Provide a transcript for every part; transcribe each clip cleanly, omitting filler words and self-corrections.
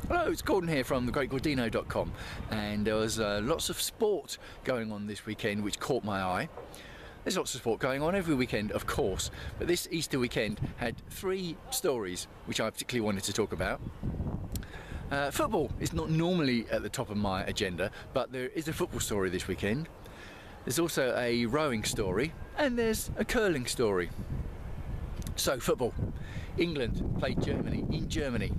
Hello, it's Gordon here from thegreatgordino.com, and there was lots of sport going on this weekend which caught my eye. There's lots of sport going on every weekend, of course, but this Easter weekend had three stories which I particularly wanted to talk about. Football is not normally at the top of my agenda, but there is a football story this weekend. There's also a rowing story, and there's a curling story. So, football. England played Germany in Germany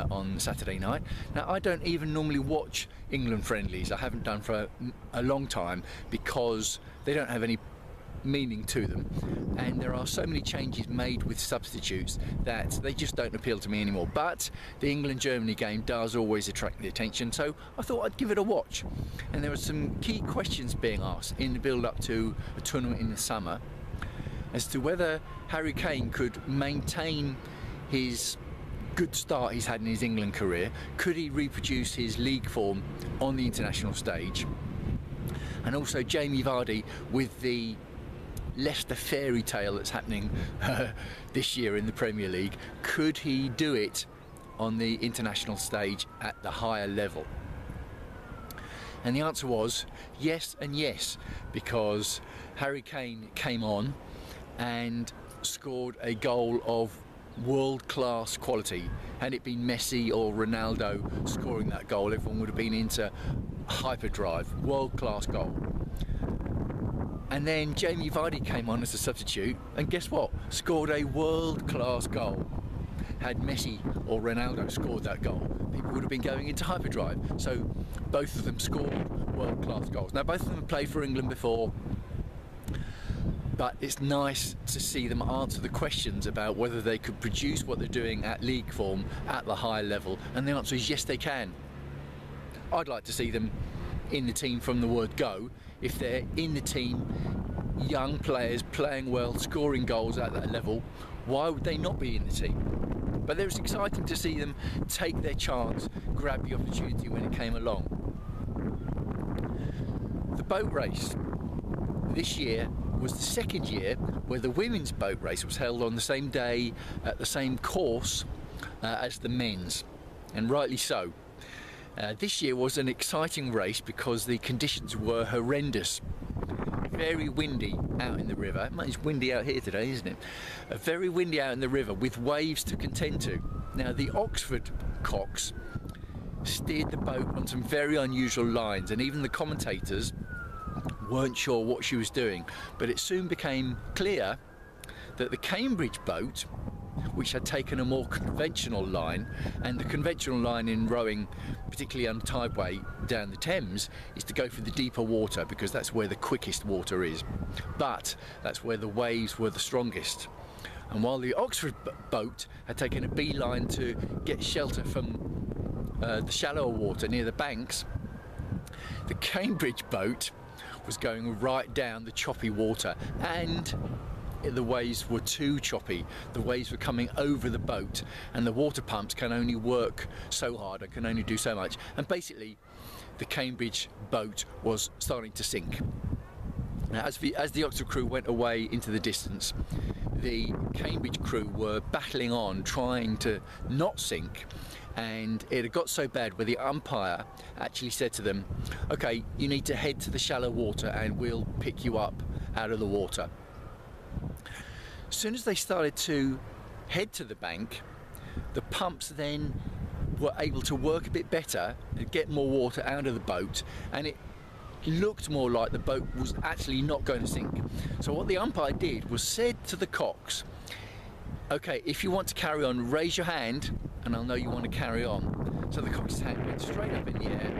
on Saturday night. Now, I don't even normally watch England friendlies. I haven't done for a long time because they don't have any meaning to them, and there are so many changes made with substitutes that they just don't appeal to me anymore. But the England-Germany game does always attract the attention, so I thought I'd give it a watch. And there were some key questions being asked in the build-up to a tournament in the summer as to whether Harry Kane could maintain his good start he's had in his England career. Could he reproduce his league form on the international stage? And also Jamie Vardy with the Leicester fairy tale that's happening this year in the Premier League. Could he do it on the international stage at the higher level? And the answer was yes and yes, because Harry Kane came on and scored a goal of world-class quality. Had it been Messi or Ronaldo scoring that goal, everyone would have been into hyperdrive. World-class goal. And then Jamie Vardy came on as a substitute, and guess what? Scored a world-class goal. Had Messi or Ronaldo scored that goal, people would have been going into hyperdrive. So both of them scored world-class goals. Now, both of them have played for England before, but it's nice to see them answer the questions about whether they could produce what they're doing at league form at the higher level, and the answer is yes, they can. I'd like to see them in the team from the word go. If they're in the team, young players playing well, scoring goals at that level, why would they not be in the team? But it was exciting to see them take their chance, grab the opportunity when it came along. The boat race this year was the second year where the women's boat race was held on the same day at the same course as the men's, and rightly so. This year was an exciting race because the conditions were horrendous. Very windy out in the river. It's windy out here today, isn't it? Very windy out in the river with waves to contend to. Now, the Oxford Cox steered the boat on some very unusual lines, and even the commentators weren't sure what she was doing. But it soon became clear that the Cambridge boat, which had taken a more conventional line, and the conventional line in rowing, particularly on tideway down the Thames, is to go for the deeper water because that's where the quickest water is, but that's where the waves were the strongest. And while the Oxford boat had taken a beeline to get shelter from the shallower water near the banks, the Cambridge boat was going right down the choppy water, and the waves were too choppy. The waves were coming over the boat, and the water pumps can only work so hard and can only do so much. And basically, the Cambridge boat was starting to sink. Now, as the Oxford crew went away into the distance, the Cambridge crew were battling on, trying to not sink. And it had got so bad where the umpire actually said to them, "Okay, you need to head to the shallow water and we'll pick you up out of the water." As soon as they started to head to the bank, the pumps then were able to work a bit better and get more water out of the boat, and it looked more like the boat was actually not going to sink. So what the umpire did was said to the cocks, "Okay, if you want to carry on, raise your hand and I'll know you want to carry on." So the cock's hand went straight up in the air.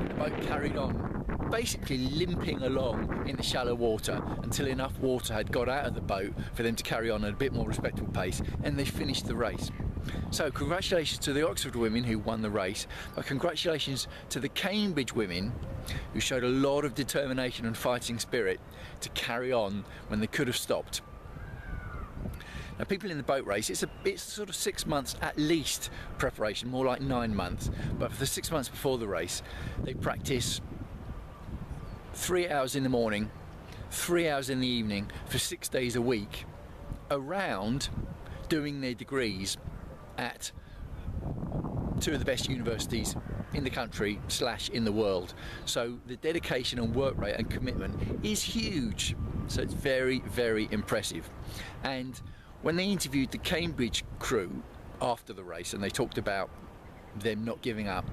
The boat carried on, basically limping along in the shallow water until enough water had got out of the boat for them to carry on at a bit more respectable pace, and they finished the race. So congratulations to the Oxford women who won the race, but congratulations to the Cambridge women who showed a lot of determination and fighting spirit to carry on when they could have stopped. Now, people in the boat race, it's sort of 6 months at least preparation, more like 9 months, but for the 6 months before the race they practice 3 hours in the morning, 3 hours in the evening for 6 days a week around doing their degrees at two of the best universities in the country / in the world. So the dedication and work rate and commitment is huge. So it's very, very impressive. And when they interviewed the Cambridge crew after the race and they talked about them not giving up,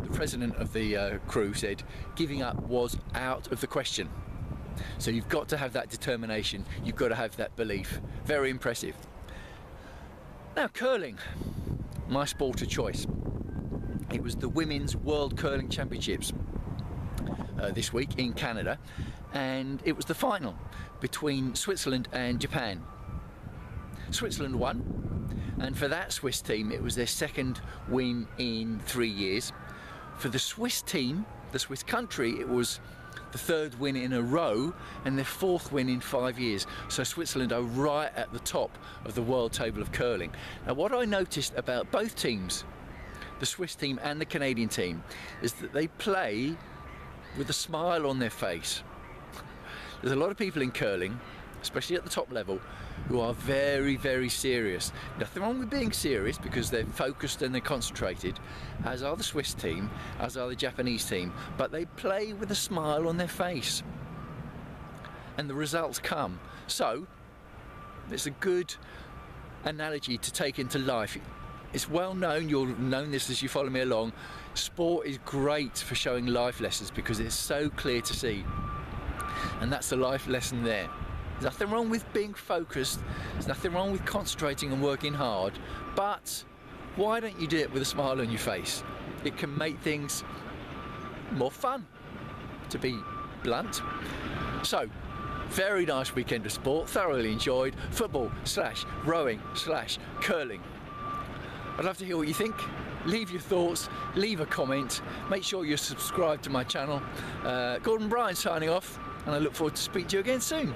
the president of the crew said giving up was out of the question. So you've got to have that determination, you've got to have that belief. Very impressive. Now curling, my sport of choice. It was the Women's World Curling Championships this week in Canada, and it was the final between Switzerland and Japan. Switzerland won, and for that Swiss team it was their second win in 3 years. For the Swiss team, the Swiss country, it was the third win in a row and their fourth win in 5 years. So Switzerland are right at the top of the world table of curling. Now what I noticed about both teams, the Swiss team and the Canadian team, is that they play with a smile on their face. There's a lot of people in curling, especially at the top level, who are very, very serious. Nothing wrong with being serious because they're focused and they're concentrated, as are the Swiss team, as are the Japanese team, but they play with a smile on their face. And the results come. So, it's a good analogy to take into life. It's well known, you'll have known this as you follow me along, sport is great for showing life lessons because it's so clear to see. And that's the life lesson there. There's nothing wrong with being focused, there's nothing wrong with concentrating and working hard, but why don't you do it with a smile on your face? It can make things more fun, to be blunt. So, very nice weekend of sport, thoroughly enjoyed. Football / rowing / curling. I'd love to hear what you think. Leave your thoughts, leave a comment, make sure you're subscribed to my channel. Gordon Bryan signing off, and I look forward to speaking to you again soon.